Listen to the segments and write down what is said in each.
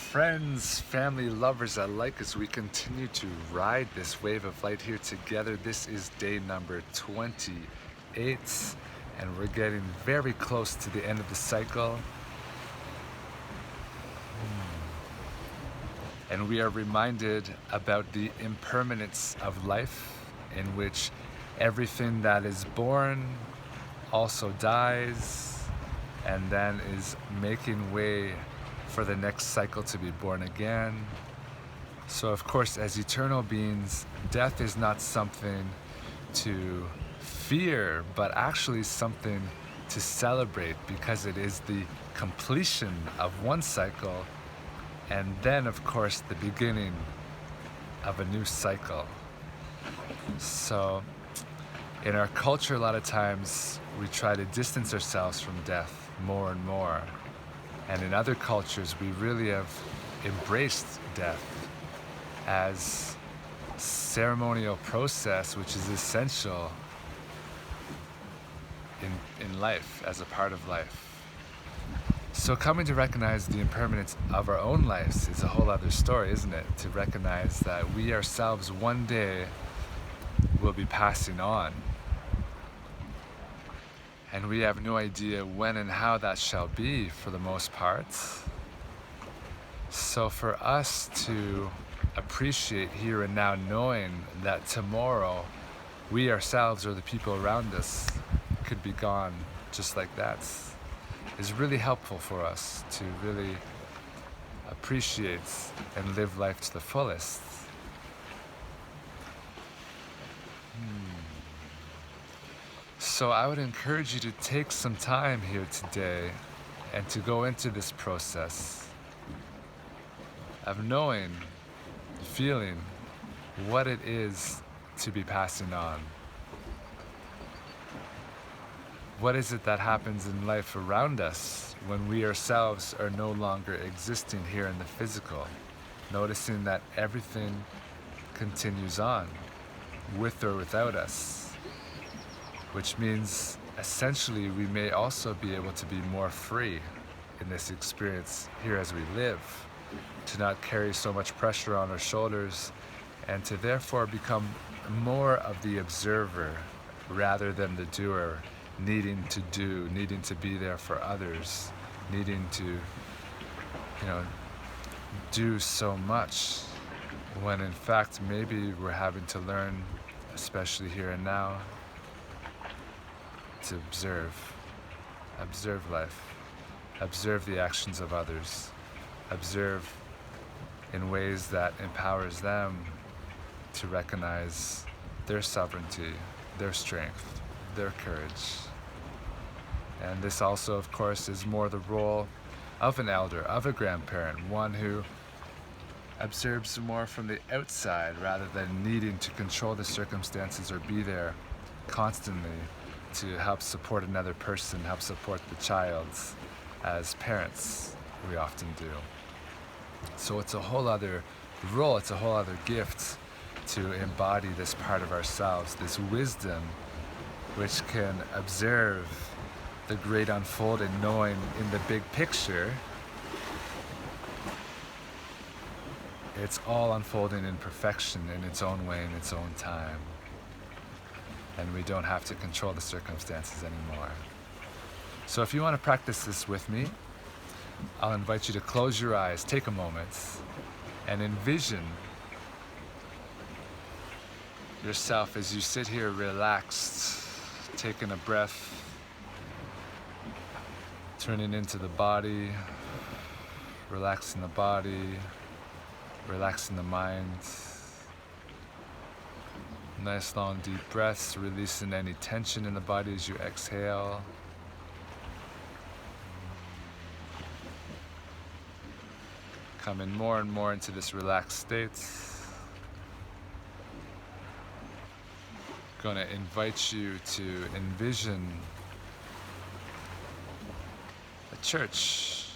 friends, family, lovers alike, as we continue to ride this wave of light here together. This is day number 28, and we're getting very close to the end of the cycle. And we are reminded about the impermanence of life, in which everything that is born also dies and then is making way for the next cycle to be born again. So of course, as eternal beings, death is not something to fear, but actually something to celebrate, because it is the completion of one cycle and then of course the beginning of a new cycle. So in our culture, a lot of times we try to distance ourselves from death more and more. And in other cultures, we really have embraced death as ceremonial process, which is essential in life, as a part of life. So coming to recognize the impermanence of our own lives is a whole other story, isn't it? To recognize that we ourselves one day will be passing on. And we have no idea when and how that shall be, for the most part. So for us to appreciate here and now, knowing that tomorrow we ourselves or the people around us could be gone just like that, is really helpful for us to really appreciate and live life to the fullest. So I would encourage you to take some time here today and to go into this process of knowing, feeling what it is to be passing on. What is it that happens in life around us when we ourselves are no longer existing here in the physical? Noticing that everything continues on, with or without us. Which means essentially we may also be able to be more free in this experience here as we live, to not carry so much pressure on our shoulders, and to therefore become more of the observer rather than the doer, needing to do, needing to be there for others, needing to, do so much, when in fact maybe we're having to learn, especially here and now, to observe life, observe the actions of others, observe in ways that empowers them to recognize their sovereignty, their strength, their courage. And this also, of course, is more the role of an elder, of a grandparent, one who observes more from the outside rather than needing to control the circumstances or be there constantly to help support another person, help support the child, as parents we often do. So it's a whole other role, it's a whole other gift to embody this part of ourselves, this wisdom which can observe the great unfolding, knowing in the big picture it's all unfolding in perfection, in its own way, in its own time. And we don't have to control the circumstances anymore. So if you want to practice this with me, I'll invite you to close your eyes, take a moment, and envision yourself as you sit here relaxed, taking a breath, turning into the body, relaxing the body, relaxing the mind. Nice long deep breaths, releasing any tension in the body as you exhale. Coming more and more into this relaxed state. Going to invite you to envision a church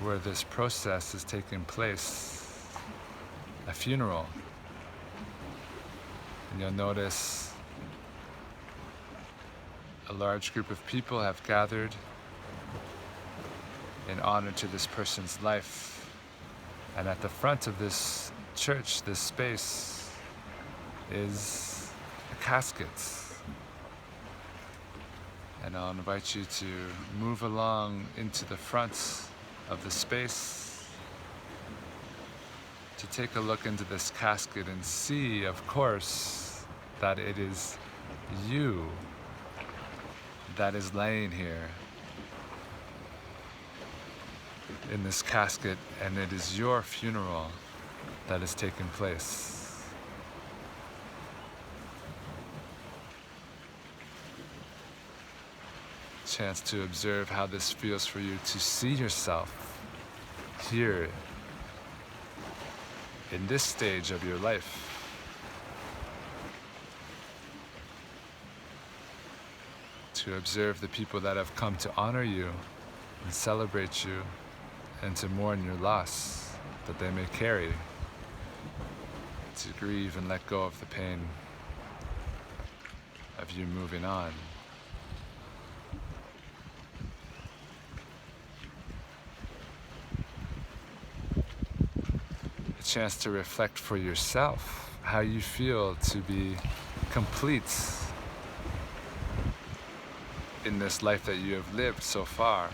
where this process is taking place, a funeral. And you'll notice a large group of people have gathered in honor to this person's life. And at the front of this church, this space, is a casket. And I'll invite you to move along into the front of the space to take a look into this casket and see, of course, that it is you that is laying here in this casket, and it is your funeral that is taking place. Chance to observe how this feels for you to see yourself here in this stage of your life. To observe the people that have come to honor you and celebrate you and to mourn your loss that they may carry, to grieve and let go of the pain of you moving on. A chance to reflect for yourself how you feel to be complete in this life that you have lived so far.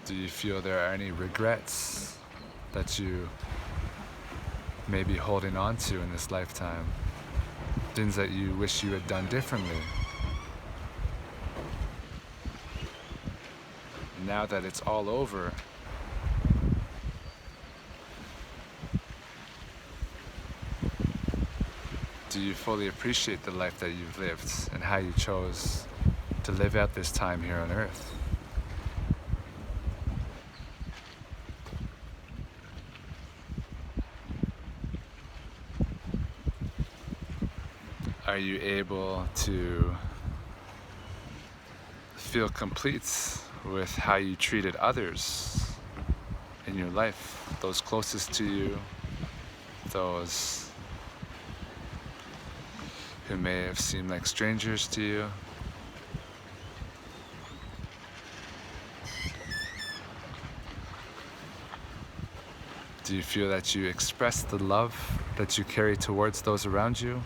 Do you feel there are any regrets that you may be holding on to in this lifetime? Things that you wish you had done differently? Now that it's all over, do you fully appreciate the life that you've lived and how you chose to live out this time here on earth? Are you able to feel complete with how you treated others in your life, those closest to you, those who may have seemed like strangers to you? Do you feel that you express the love that you carry towards those around you?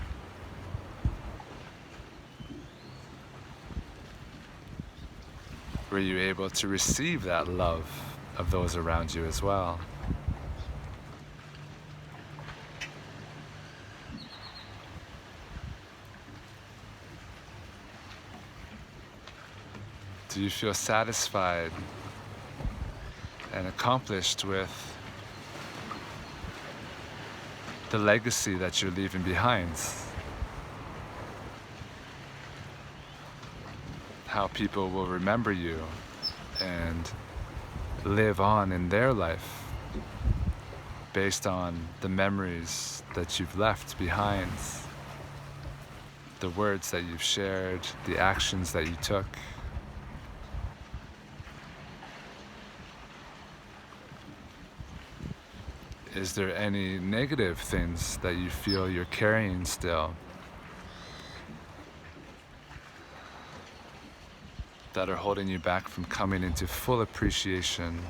Were you able to receive that love of those around you as well? Do you feel satisfied and accomplished with the legacy that you're leaving behind? How people will remember you and live on in their life based on the memories that you've left behind, the words that you've shared, the actions that you took. Is there any negative things that you feel you're carrying still that are holding you back from coming into full appreciation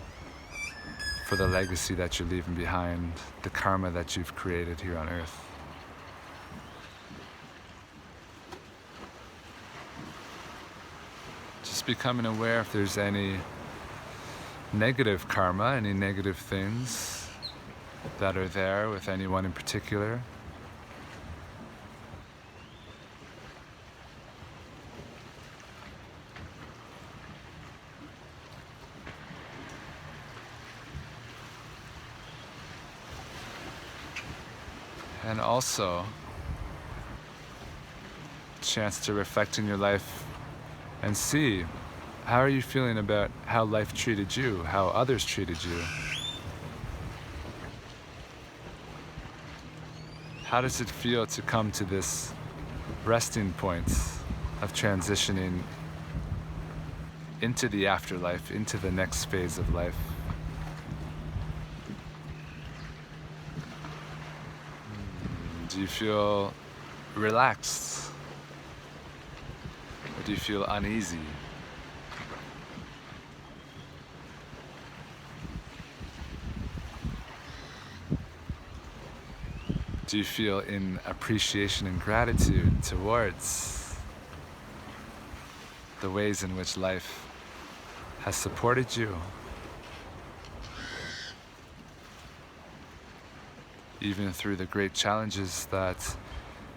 for the legacy that you're leaving behind, the karma that you've created here on earth? Just becoming aware if there's any negative karma, any negative things that are there with anyone in particular. And also, a chance to reflect in your life and see, how are you feeling about how life treated you, how others treated you? How does it feel to come to this resting point of transitioning into the afterlife, into the next phase of life? Do you feel relaxed? Or Do you feel uneasy? Do you feel in appreciation and gratitude towards the ways in which life has supported you? Even through the great challenges that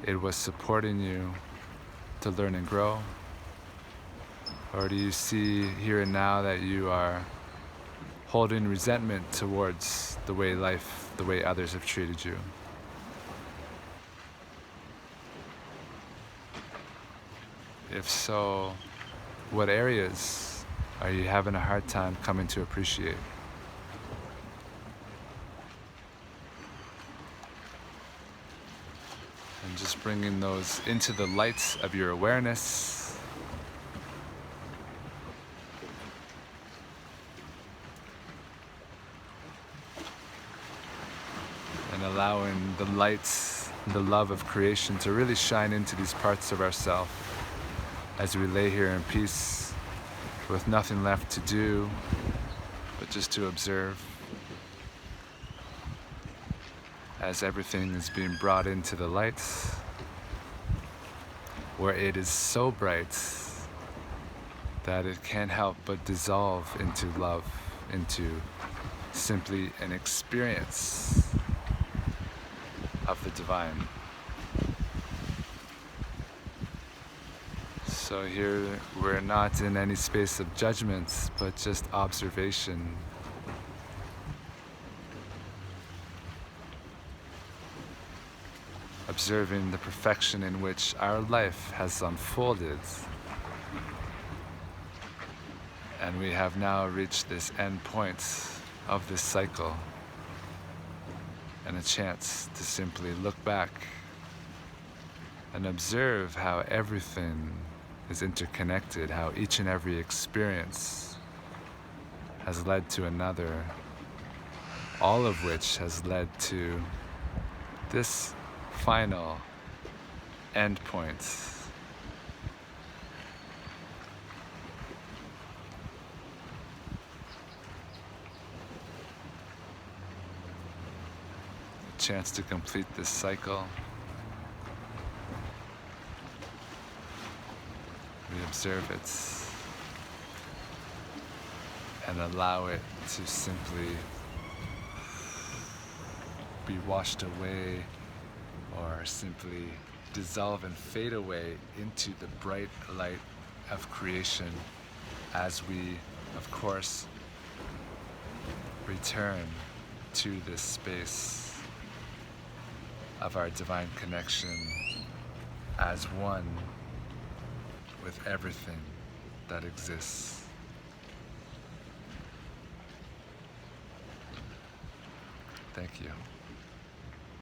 it was supporting you to learn and grow? Or do you see here and now that you are holding resentment towards the way life, the way others have treated you? If so, what areas are you having a hard time coming to appreciate? And just bringing those into the lights of your awareness. And allowing the lights, the love of creation to really shine into these parts of ourselves as we lay here in peace with nothing left to do but just to observe as everything is being brought into the lights, where it is so bright that it can't help but dissolve into love, into simply an experience of the divine. So here we're not in any space of judgments, but just observation. Observing the perfection in which our life has unfolded. And we have now reached this end point of this cycle, and a chance to simply look back and observe how everything is interconnected, how each and every experience has led to another, all of which has led to this final end point. A chance to complete this cycle. We observe it and allow it to simply be washed away, or simply dissolve and fade away into the bright light of creation as we, of course, return to this space of our divine connection as one with everything that exists. Thank you.